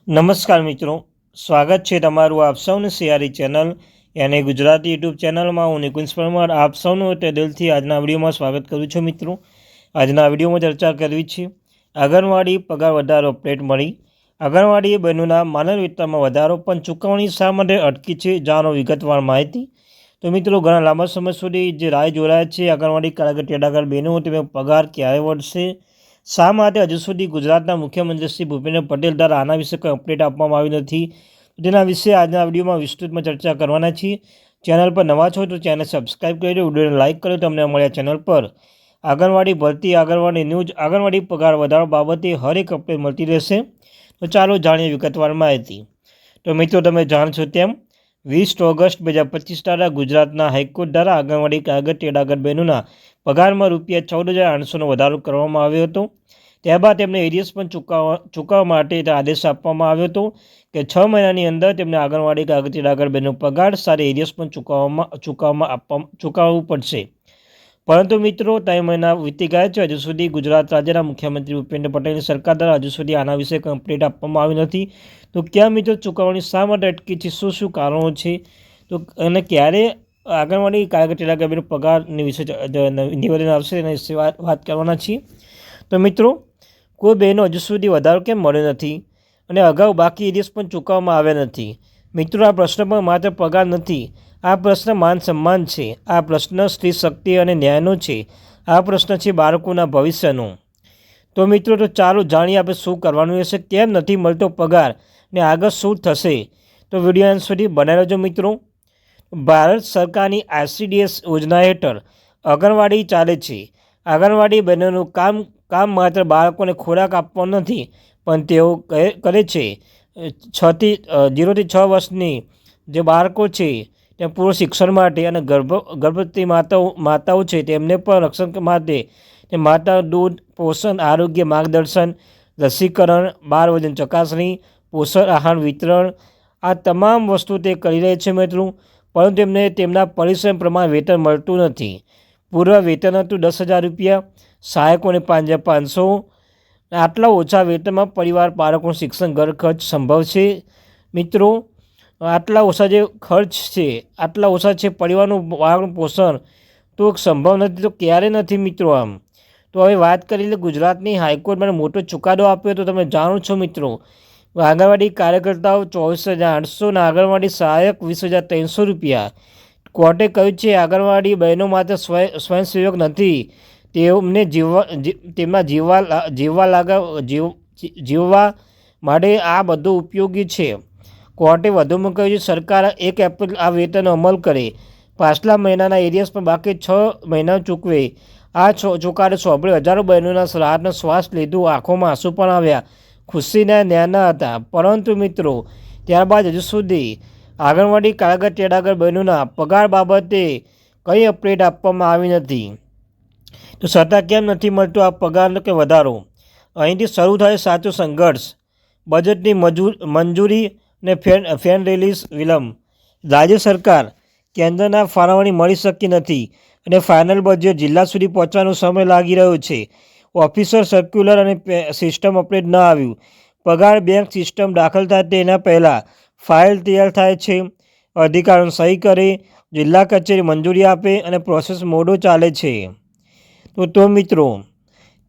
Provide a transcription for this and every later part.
નમસ્કાર મિત્રો, સ્વાગત છે તમારું આપ સૌની સિયારી ચેનલ યાની ગુજરાતી યુટ્યુબ ચેનલમાં. હું નિકુંજ પરમાર આપ સૌનું તે દિલથી આજના વિડીયોમાં સ્વાગત કરું છું. મિત્રો, આજના વિડીયોમાં ચર્ચા કરવી છે આંગણવાડી પગાર વધારો અપડેટ મળી. આંગણવાડી બહેનોના માનદ વેતનમાં વધારો પણ ચૂકવણી શા માટે અટકી છે, જાણો વિગતવાર માહિતી. તો મિત્રો, ઘણા લાંબા સમય સુધી જે રાહ જોડાય છે આંગણવાડી કાર્યકર તેડાગર બહેનો તેનો પગાર ક્યારે વધશે, શા માટે હજુ સુધી ગુજરાતના મુખ્યમંત્રી શ્રી ભૂપેન્દ્ર પટેલ દ્વારા આના વિશે કોઈ અપડેટ આપવામાં આવી નથી, તેના વિશે આજના વિડીયોમાં વિસ્તૃતમાં ચર્ચા કરવાના છીએ. ચેનલ પર નવા છો તો ચેનલ સબસ્ક્રાઈબ કરી દો, વિડીયોને લાઇક કરો. તમને મળ્યા ચેનલ પર આંગણવાડી ભરતી, આંગણવાડી ન્યૂઝ, આંગણવાડી પગાર વધારો બાબતે હરેક અપડેટ મળતી રહેશે. તો ચાલો જાણીએ વિગતવાર માહિતી. તો મિત્રો, તમે જાણશો તેમ 20 ઓગસ્ટ 2025 ગુજરાતના હાઈકોર્ટ દ્વારા આંગણવાડી કાર્યકર તેડાગર બહેનોના પગારમાં ₹14,800નો વધારો કરવામાં આવ્યો હતો. ત્યારબાદ તેમને એરિયસ પણ ચૂકવવા માટે આદેશ આપવામાં આવ્યો હતો કે 6 મહિનાની અંદર તેમને આંગણવાડી કાર્યકર તેડાગર બહેનનો પગાર સાથે એરિયસ પણ ચૂકવવું પડશે. પરંતુ મિત્રો, 3 મહિના વીતી ગયા છે, હજુ સુધી ગુજરાત રાજ્યના મુખ્યમંત્રી ભૂપેન્દ્ર પટેલની સરકાર દ્વારા હજુ સુધી આના વિશે કમ્પ્લીટ આપવામાં આવી નથી. તો ક્યાં મિત્રો ચૂકવણી શા માટે અટકી છે, શું કારણો છે, તો અને ક્યારે આંગણવાડી કાર્યકર તેડાગર બહેનો પગારની વિશે નિવેદન આવશે એના વિશે વાત કરવાના છીએ. તો મિત્રો, કોઈ બહેનો હજુ સુધી વધારો કેમ મળ્યો નથી અને અગાઉ બાકી એરિયસ પણ ચૂકવવામાં આવ્યા નથી? મિત્રો, આ પ્રશ્ન પણ માત્ર પગાર નથી, આ પ્રશ્ન માન સન્માન છે, આ પ્રશ્ન સ્ત્રી શક્તિ અને ન્યાયનો છે, આ પ્રશ્ન છે બાળકોના ભવિષ્યનો. તો મિત્રો, તો ચાલો જાણીએ આપણે શું કરવાનું રહેશે, કેમ નથી મળતો પગાર ને આગળ શું થશે. તો વિડીયો અંત સુધી બનાવી રહેજો. મિત્રો, ભારત સરકારની ICDS યોજના હેઠળ આંગણવાડી ચાલે છે. આંગણવાડી બહેનોનું કામ માત્ર બાળકોને ખોરાક આપવાનો નથી, પણ તેઓ કરે છે 0 થી 6 વર્ષની જે બાળકો છે તે પૂર્ણ શિક્ષણ માટે અને ગર્ભવતી માતાઓ છે તેમને પણ રક્ષણ માટે માતા દૂધ, પોષણ, આરોગ્ય માર્ગદર્શન, રસીકરણ, બાળ વજન ચકાસણી, પોષણ આહાર વિતરણ, આ તમામ વસ્તુ તે કરી રહી છે. મિત્રો, પરંતુ તેમને તેમના પરિશ્રમ પ્રમાણે વેતન મળતું નથી. પૂર્વ વેતન હતું ₹10,000, સહાયકોને ₹5,500. આટલા ઓછા વેતનમાં પરિવાર બાળકોનું શિક્ષણ, ઘર ખર્ચ સંભવ છે? મિત્રો, આટલા ઓછા જે ખર્ચ છે, આટલા ઓછા છે પરિવારનું બાળકનું પોષણ, તો સંભવ નથી. તો ક્યારે નથી મિત્રો આમ? તો હવે વાત કરી લે, ગુજરાતની હાઈકોર્ટમાં મોટો ચુકાદો આપ્યો તો તમે જાણો છો મિત્રો. આંગણવાડી કાર્યકર્તાઓ ₹24,800 અને આંગણવાડી સહાયક ₹20,300. કોર્ટે કહ્યું છે આંગણવાડી બહેનો માત્ર સ્વયંસેવક નથી, તેમને જીવવા માટે આ બધું ઉપયોગી છે. કોર્ટે વધુમાં કહ્યું છે સરકાર 1 એપ્રિલ આ વેતનનો અમલ કરે, પાછલા મહિનાના એરિયસ પણ બાકી 6 મહિના ચૂકવે. આ ચુકાદો સાંભળી હજારો બહેનોના રાહતનો શ્વાસ લીધું, આંખોમાં આંસુ પણ આવ્યા, ખુશીના ન્યાના હતા. પરંતુ મિત્રો, ત્યારબાદ હજુ સુધી આંગણવાડી કાર્યકર તેડાગર બહેનોના પગાર બાબતે કંઈ અપડેટ આપવામાં આવી નથી. તો છતાં કેમ નથી મળતો આ પગાર કે વધારો? અહીંથી શરૂ થાય સાચો સંઘર્ષ. બજેટની મંજૂરી અને ફેન રિલીઝ વિલંબ. રાજ્ય સરકાર કેન્દ્રના ફાળવણી મળી શકી નથી અને ફાઇનલ બજેટ જિલ્લા સુધી પહોંચવાનો સમય લાગી રહ્યો છે. ઓફિસર સર્ક્યુલર અને સિસ્ટમ અપડેટ ન આવ્યું. પગાર બેંક સિસ્ટમ દાખલ થાય તેના પહેલાં ફાઇલ તૈયાર થાય છે, અધિકારીઓ સહી કરે, જિલ્લા કચેરી મંજૂરી આપે અને પ્રોસેસ મોડો ચાલે છે. તો મિત્રો,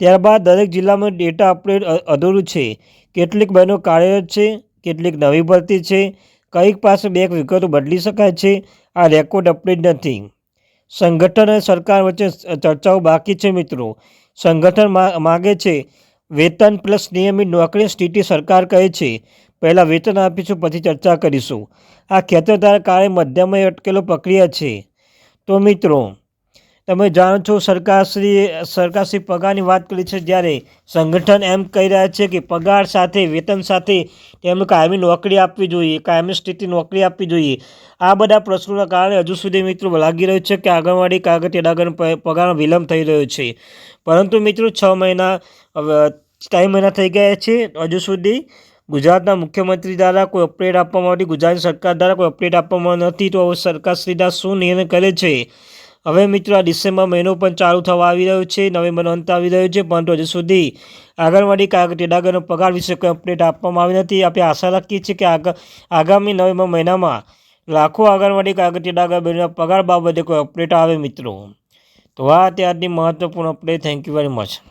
ત્યારબાદ દરેક જિલ્લામાં ડેટા અપડેટ અધૂરું છે. કેટલીક બહેનો કાર્યરત છે, કેટલીક નવી ભરતી છે, કંઈક પાસે બેંક વિગતો બદલી શકાય છે. આ રેકોર્ડ અપડેટ નથી. સંગઠન અને સરકાર વચ્ચે ચર્ચાઓ બાકી છે. મિત્રો, સંગઠન માગે છે વેતન પ્લસ નિયમિત નોકરીની સ્થિતિ. સરકાર કહે છે પહેલાં વેતન આપીશું પછી ચર્ચા કરીશું. આ ખેતરધારા કારણે મધ્યમાં અટકેલો પ્રક્રિયા છે. તો મિત્રો, તમે જાણો છો સરકારશ્રી પગારની વાત કરી છે, જ્યારે સંગઠન એમ કહી રહ્યા છે કે પગાર સાથે વેતન સાથે તેમને કાયમી નોકરી આપવી જોઈએ, કાયમી સ્થિતિ નોકરી આપવી જોઈએ. આ બધા પ્રશ્નોના કારણે હજુ સુધી મિત્રો લાગી રહ્યું છે કે આંગણવાડી કાર્યકર તેડાગરનો પગારનો વિલંબ થઈ રહ્યો છે. પરંતુ મિત્રો, 3 મહિના થઈ ગયા છે, હજુ સુધી ગુજરાતના મુખ્યમંત્રી દ્વારા કોઈ અપડેટ આપવામાં નથી, ગુજરાત સરકાર દ્વારા કોઈ અપડેટ આપવામાં નથી. તો સરકાર સીધા શું નિર્ણય કરે છે હવે મિત્રો આ ડિસેમ્બર મહિનો પણ ચાલુ થવા આવી રહ્યો છે, નવેમ્બરનો અંત આવી રહ્યો છે, પરંતુ હજુ સુધી આંગણવાડી તેડાગરનો પગાર વિશે કોઈ અપડેટ આપવામાં આવી નથી. આપણે આશા રાખીએ છીએ કે આગામી નવેમ્બર મહિનામાં લાખો આંગણવાડી તેડાગર બહેનોના પગાર બાબતે કોઈ અપડેટ આવે મિત્રો. તો આ ત્યારની મહત્વપૂર્ણ update. Thank you very much.